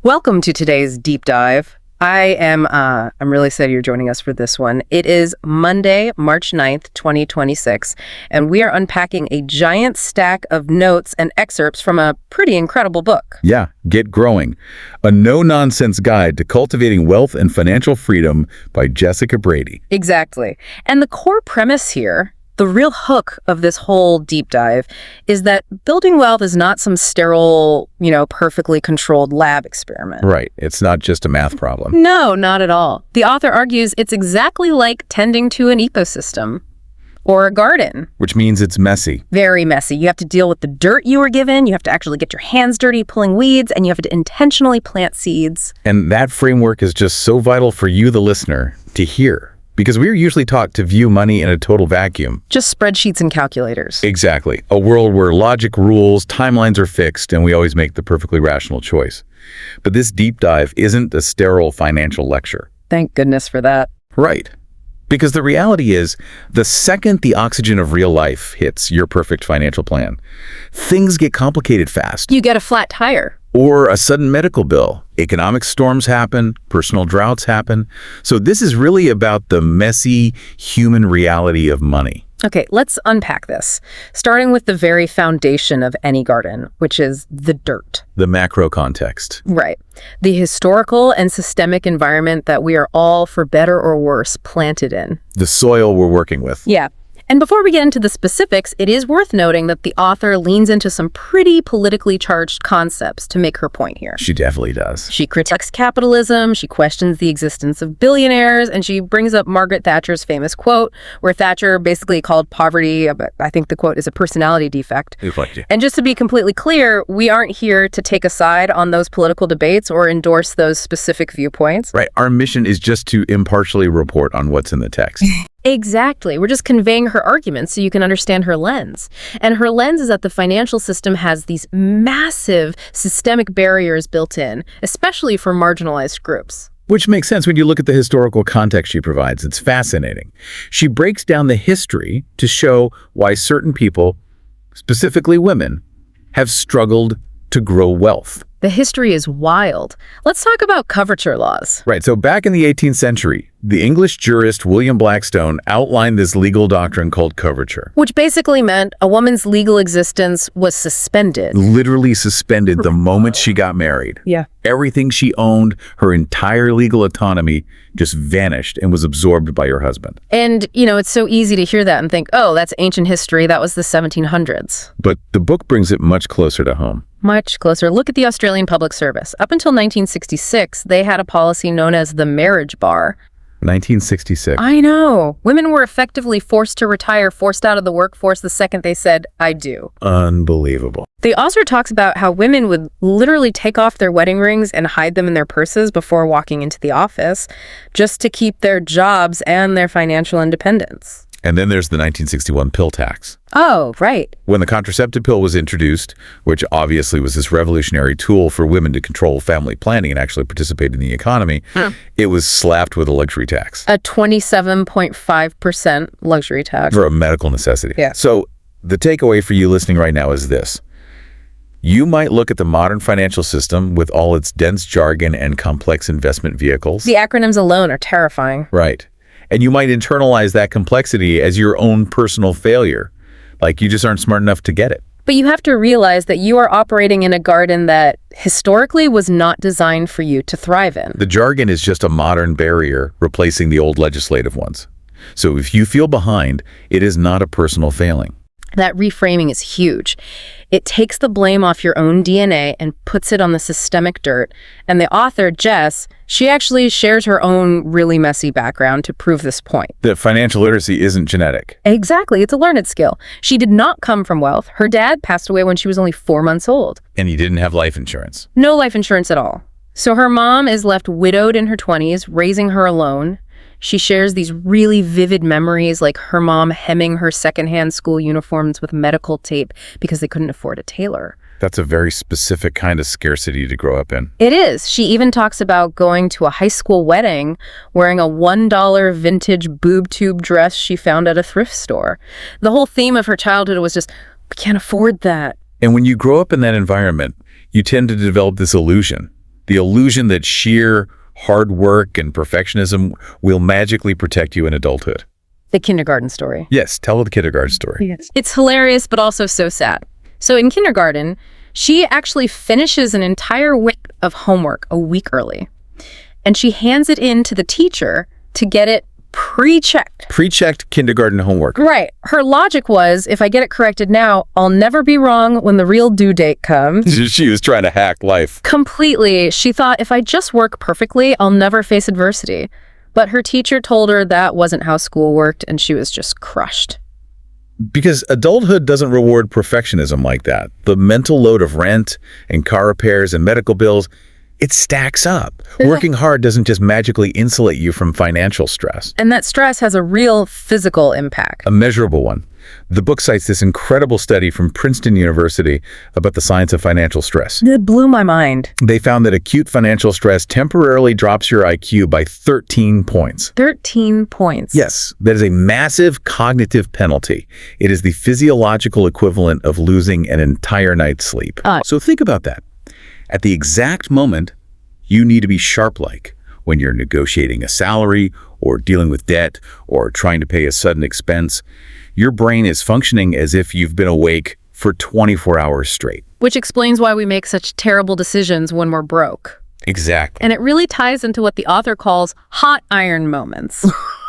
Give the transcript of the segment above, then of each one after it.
Welcome to today's deep dive. I'm really excited you're joining us for this one. It is Monday, March 9th, 2026, and we are unpacking a giant stack of notes and excerpts from a pretty incredible book. Yeah, Get Growing, a no-nonsense guide to cultivating wealth and financial freedom by Jessica Brady. Exactly. And the core premise here, the real hook of this whole deep dive, is that building wealth is not some sterile, perfectly controlled lab experiment. Right. It's not just a math problem. No, not at all. The author argues it's exactly like tending to an ecosystem or a garden. Which means it's messy. Very messy. You have to deal with the dirt you were given, you have to actually get your hands dirty pulling weeds, and you have to intentionally plant seeds. And that framework is just so vital for you, the listener, to hear. Because we're usually taught to view money in a total vacuum. Just spreadsheets and calculators. Exactly. A world where logic rules, timelines are fixed, and we always make the perfectly rational choice. But this deep dive isn't a sterile financial lecture. Thank goodness for that. Right. Because the reality is, the second the oxygen of real life hits your perfect financial plan, things get complicated fast. You get a flat tire. Or a sudden medical bill. Economic storms happen, personal droughts happen. So this is really about the messy human reality of money. Okay, let's unpack this, starting with the very foundation of any garden, which is the dirt. The macro context. Right. The historical and systemic environment that we are all, for better or worse, planted in. The soil we're working with. Yeah. And before we get into the specifics, it is worth noting that the author leans into some pretty politically charged concepts to make her point here. She definitely does. She critiques capitalism, she questions the existence of billionaires, and she brings up Margaret Thatcher's famous quote, where Thatcher basically called poverty, I think the quote is a personality defect. And just to be completely clear, we aren't here to take a side on those political debates or endorse those specific viewpoints. Right. Our mission is just to impartially report on what's in the text. Exactly. We're just conveying her arguments so you can understand her lens. And her lens is that the financial system has these massive systemic barriers built in, especially for marginalized groups. Which makes sense when you look at the historical context she provides. It's fascinating. She breaks down the history to show why certain people, specifically women, have struggled to grow wealth. The history is wild. Let's talk about coverture laws. Right. So back in the 18th century, the English jurist William Blackstone outlined this legal doctrine called coverture. Which basically meant a woman's legal existence was suspended. Literally suspended the moment she got married. Yeah. Everything she owned, her entire legal autonomy, just vanished and was absorbed by her husband. And, it's so easy to hear that and think, oh, that's ancient history. That was the 1700s. But the book brings it much closer to home. Much closer. Look at the Australian Public Service. Up until 1966, they had a policy known as the marriage bar. 1966. I know. Women were effectively forced to retire, forced out of the workforce the second they said, I do. Unbelievable. The author talks about how women would literally take off their wedding rings and hide them in their purses before walking into the office, just to keep their jobs and their financial independence. And then there's the 1961 pill tax. Oh, right. When the contraceptive pill was introduced, which obviously was this revolutionary tool for women to control family planning and actually participate in the economy, it was slapped with a luxury tax. A 27.5% luxury tax. For a medical necessity. Yeah. So the takeaway for you listening right now is this. You might look at the modern financial system with all its dense jargon and complex investment vehicles. The acronyms alone are terrifying. Right. And you might internalize that complexity as your own personal failure. Like you just aren't smart enough to get it. But you have to realize that you are operating in a garden that historically was not designed for you to thrive in. The jargon is just a modern barrier replacing the old legislative ones. So if you feel behind, it is not a personal failing. That reframing is huge. It takes the blame off your own DNA and puts it on the systemic dirt. And the author, Jess, she actually shares her own really messy background to prove this point. That financial literacy isn't genetic. Exactly. It's a learned skill. She did not come from wealth. Her dad passed away when she was only 4 months old. And you didn't have life insurance. No life insurance at all. So her mom is left widowed in her 20s, raising her alone. She shares these really vivid memories, like her mom hemming her secondhand school uniforms with medical tape because they couldn't afford a tailor. That's a very specific kind of scarcity to grow up in. It is. She even talks about going to a high school wedding wearing a $1 vintage boob tube dress she found at a thrift store. The whole theme of her childhood was just, we can't afford that. And when you grow up in that environment, you tend to develop this illusion The illusion that sheer hard work and perfectionism will magically protect you in adulthood. The kindergarten story. Yes, tell the kindergarten story. Yes. It's hilarious, but also so sad. So in kindergarten, she actually finishes an entire week of homework a week early. And she hands it in to the teacher to get it pre-checked. Pre-checked kindergarten homework. Right. Her logic was, if I get it corrected now, I'll never be wrong when the real due date comes. She was trying to hack life. Completely. She thought, if I just work perfectly, I'll never face adversity. But her teacher told her that wasn't how school worked, and she was just crushed. Because adulthood doesn't reward perfectionism like that. The mental load of rent and car repairs and medical bills, it stacks up. Working hard doesn't just magically insulate you from financial stress. And that stress has a real physical impact. A measurable one. The book cites this incredible study from Princeton University about the science of financial stress. It blew my mind. They found that acute financial stress temporarily drops your IQ by 13 points. 13 points. Yes, that is a massive cognitive penalty. It is the physiological equivalent of losing an entire night's sleep. So think about that. At the exact moment you need to be sharp-like, when you're negotiating a salary or dealing with debt or trying to pay a sudden expense, your brain is functioning as if you've been awake for 24 hours straight. Which explains why we make such terrible decisions when we're broke. Exactly. And it really ties into what the author calls hot iron moments.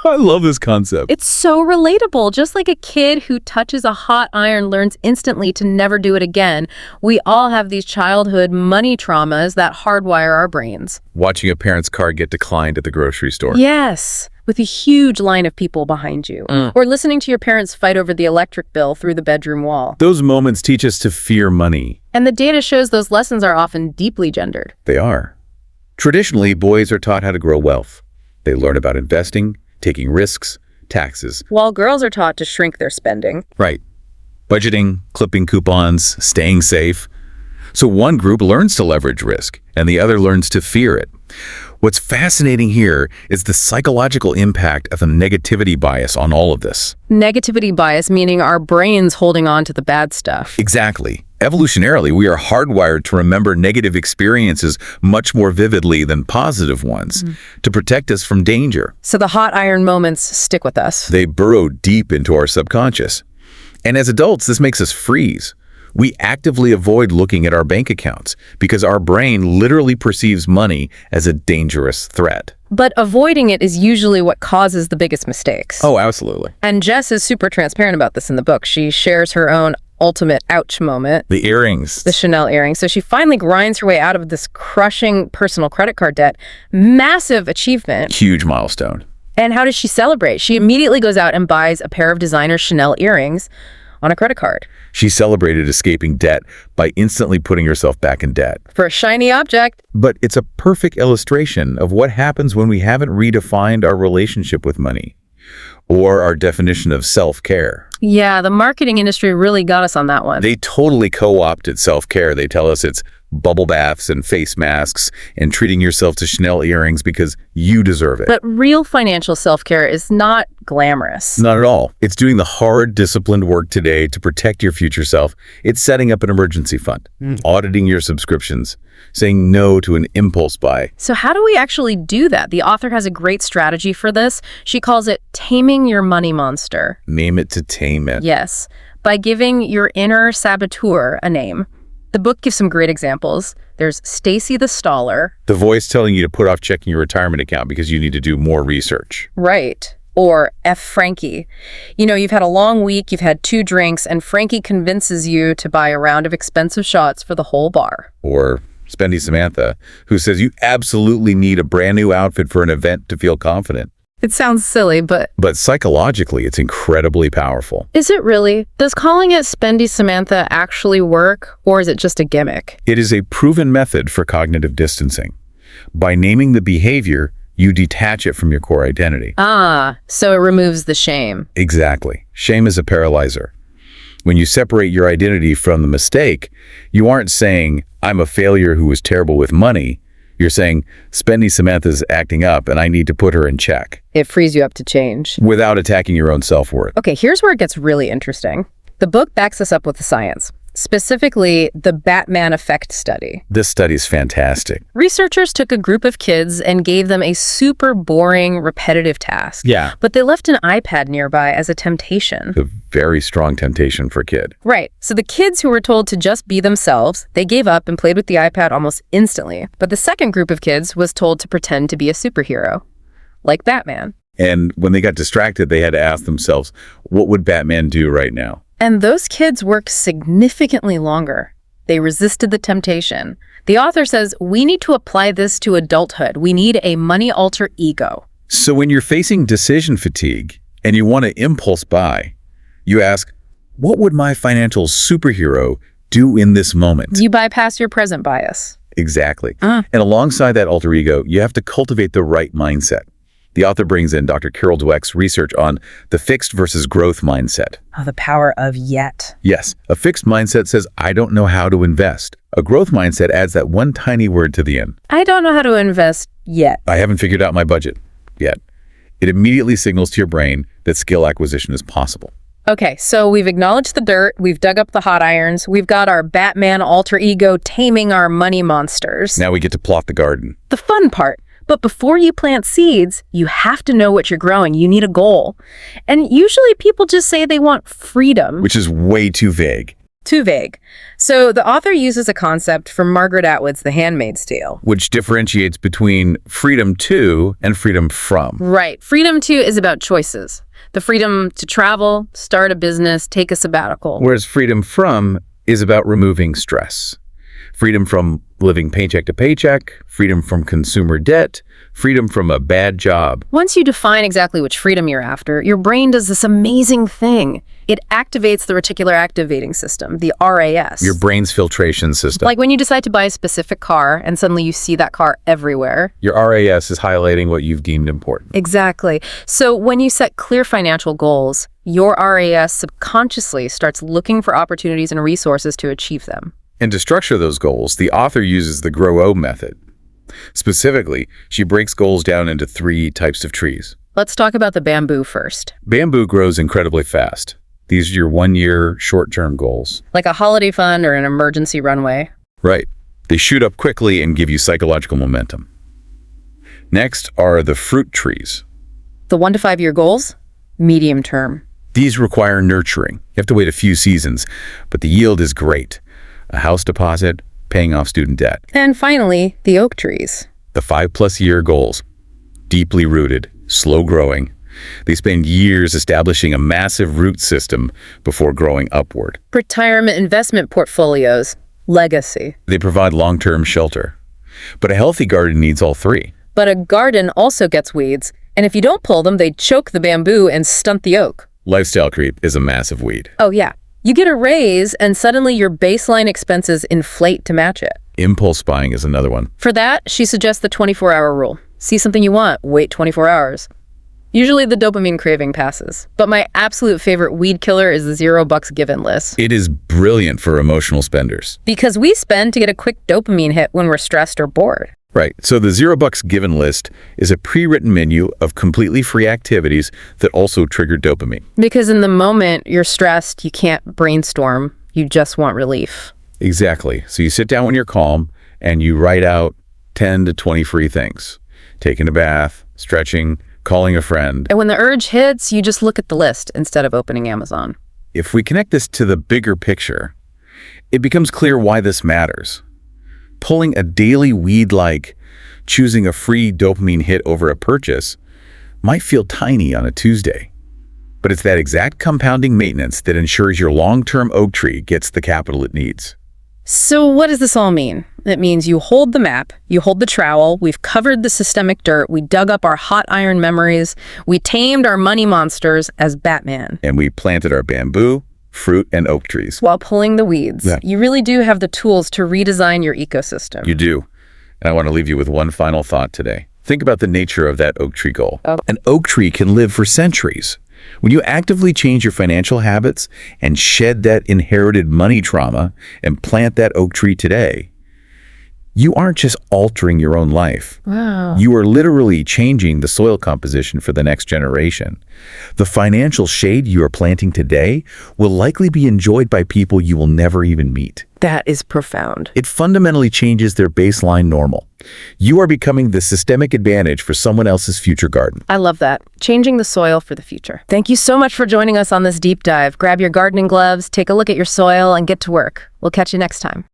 I love this concept. It's so relatable. Just like a kid who touches a hot iron learns instantly to never do it again, we all have these childhood money traumas that hardwire our brains. Watching a parent's car get declined at the grocery store. Yes, with a huge line of people behind you. Or listening to your parents fight over the electric bill through the bedroom wall. Those moments teach us to fear money. And the data shows those lessons are often deeply gendered. They are. Traditionally, boys are taught how to grow wealth. They learn about investing, taking risks, taxes. While girls are taught to shrink their spending. Right. Budgeting, clipping coupons, staying safe. So one group learns to leverage risk, and the other learns to fear it. What's fascinating here is the psychological impact of the negativity bias on all of this. Negativity bias meaning our brains holding on to the bad stuff. Exactly. Evolutionarily, we are hardwired to remember negative experiences much more vividly than positive ones, to protect us from danger. So the hot iron moments stick with us. They burrow deep into our subconscious. And as adults, this makes us freeze. We actively avoid looking at our bank accounts because our brain literally perceives money as a dangerous threat. But avoiding it is usually what causes the biggest mistakes. Oh, absolutely. And Jess is super transparent about this in the book. She shares her own ultimate ouch moment. The earrings. The Chanel earrings. So she finally grinds her way out of this crushing personal credit card debt. Massive achievement. Huge milestone. And how does she celebrate? She immediately goes out and buys a pair of designer Chanel earrings on a credit card. She celebrated escaping debt by instantly putting herself back in debt. For a shiny object. But it's a perfect illustration of what happens when we haven't redefined our relationship with money or our definition of self-care. Yeah, the marketing industry really got us on that one. They totally co-opted self-care. They tell us it's bubble baths and face masks and treating yourself to Chanel earrings because you deserve it. But real financial self-care is not glamorous. Not at all. It's doing the hard, disciplined work today to protect your future self. It's setting up an emergency fund, auditing your subscriptions, saying no to an impulse buy. So how do we actually do that? The author has a great strategy for this. She calls it taming your money monster. Name it to tame it. Yes, by giving your inner saboteur a name. The book gives some great examples. There's Stacy the Staller. The voice telling you to put off checking your retirement account because you need to do more research. Right. Or F. Frankie. You know, you've had a long week, you've had 2 drinks, and Frankie convinces you to buy a round of expensive shots for the whole bar. Or Spendy Samantha, who says you absolutely need a brand new outfit for an event to feel confident. It sounds silly, but psychologically, it's incredibly powerful. Is it really? Does calling it Spendy Samantha actually work, or is it just a gimmick? It is a proven method for cognitive distancing. By naming the behavior, you detach it from your core identity. Ah, so it removes the shame. Exactly. Shame is a paralyzer. When you separate your identity from the mistake, you aren't saying, I'm a failure who was terrible with money. You're saying, Spendy Samantha's acting up and I need to put her in check. It frees you up to change. Without attacking your own self-worth. Okay, here's where it gets really interesting. The book backs us up with the science. specifically the Batman effect study. This study's fantastic. Researchers took a group of kids and gave them a super boring, repetitive task. Yeah. But they left an iPad nearby as a temptation. A very strong temptation for a kid. Right. So the kids who were told to just be themselves, they gave up and played with the iPad almost instantly. But the second group of kids was told to pretend to be a superhero, like Batman. And when they got distracted, they had to ask themselves, what would Batman do right now? And those kids worked significantly longer. They resisted the temptation. The author says, we need to apply this to adulthood. We need a money alter ego. So when you're facing decision fatigue and you want to impulse buy, you ask, what would my financial superhero do in this moment? You bypass your present bias. Exactly. And alongside that alter ego, you have to cultivate the right mindset. The author brings in Dr. Carol Dweck's research on the fixed versus growth mindset. Oh, the power of yet. Yes, a fixed mindset says, I don't know how to invest. A growth mindset adds that one tiny word to the end. I don't know how to invest yet. I haven't figured out my budget yet. It immediately signals to your brain that skill acquisition is possible. Okay, so we've acknowledged the dirt, we've dug up the hot irons, we've got our Batman alter ego taming our money monsters. Now we get to plot the garden. The fun part. But before you plant seeds, you have to know what you're growing. You need a goal. And usually people just say they want freedom. Which is way too vague. Too vague. So the author uses a concept from Margaret Atwood's The Handmaid's Tale. Which differentiates between freedom to and freedom from. Right. Freedom to is about choices. The freedom to travel, start a business, take a sabbatical. Whereas freedom from is about removing stress. Freedom from living paycheck to paycheck, freedom from consumer debt, freedom from a bad job. Once you define exactly which freedom you're after, your brain does this amazing thing. It activates the reticular activating system, the RAS. Your brain's filtration system. Like when you decide to buy a specific car and suddenly you see that car everywhere. Your RAS is highlighting what you've deemed important. Exactly. So when you set clear financial goals, your RAS subconsciously starts looking for opportunities and resources to achieve them. And to structure those goals, the author uses the Grow-O method. Specifically, she breaks goals down into 3 types of trees. Let's talk about the bamboo first. Bamboo grows incredibly fast. These are your 1-year short-term goals. Like a holiday fund or an emergency runway. Right. They shoot up quickly and give you psychological momentum. Next are the fruit trees. The 1 to 5 year goals, medium term. These require nurturing. You have to wait a few seasons, but the yield is great. A house deposit, paying off student debt. And finally, the oak trees. The 5+ year goals. Deeply rooted, slow growing. They spend years establishing a massive root system before growing upward. Retirement investment portfolios, legacy. They provide long-term shelter. But a healthy garden needs all 3. But a garden also gets weeds, and if you don't pull them, they choke the bamboo and stunt the oak. Lifestyle creep is a massive weed. Oh yeah. You get a raise, and suddenly your baseline expenses inflate to match it. Impulse buying is another one. For that, she suggests the 24-hour rule. See something you want, wait 24 hours. Usually the dopamine craving passes. But my absolute favorite weed killer is the $0 given list. It is brilliant for emotional spenders. Because we spend to get a quick dopamine hit when we're stressed or bored. Right. So the $0 given list is a pre-written menu of completely free activities that also trigger dopamine. Because in the moment you're stressed, you can't brainstorm. You just want relief. Exactly. So you sit down when you're calm and you write out 10 to 20 free things. Taking a bath, stretching, calling a friend. And when the urge hits, you just look at the list instead of opening Amazon. If we connect this to the bigger picture, it becomes clear why this matters. Pulling a daily weed like choosing a free dopamine hit over a purchase might feel tiny on a Tuesday. But it's that exact compounding maintenance that ensures your long-term oak tree gets the capital it needs. So what does this all mean? It means you hold the map, you hold the trowel, we've covered the systemic dirt, we dug up our hot iron memories, we tamed our money monsters as Batman. And we planted our bamboo, fruit, and oak trees. While pulling the weeds. Yeah. You really do have the tools to redesign your ecosystem. You do. And I want to leave you with one final thought today. Think about the nature of that oak tree goal. Oh. An oak tree can live for centuries. When you actively change your financial habits and shed that inherited money trauma and plant that oak tree today, you aren't just altering your own life. Wow. You are literally changing the soil composition for the next generation. The financial shade you are planting today will likely be enjoyed by people you will never even meet. That is profound. It fundamentally changes their baseline normal. You are becoming the systemic advantage for someone else's future garden. I love that. Changing the soil for the future. Thank you so much for joining us on this deep dive. Grab your gardening gloves, take a look at your soil, and get to work. We'll catch you next time.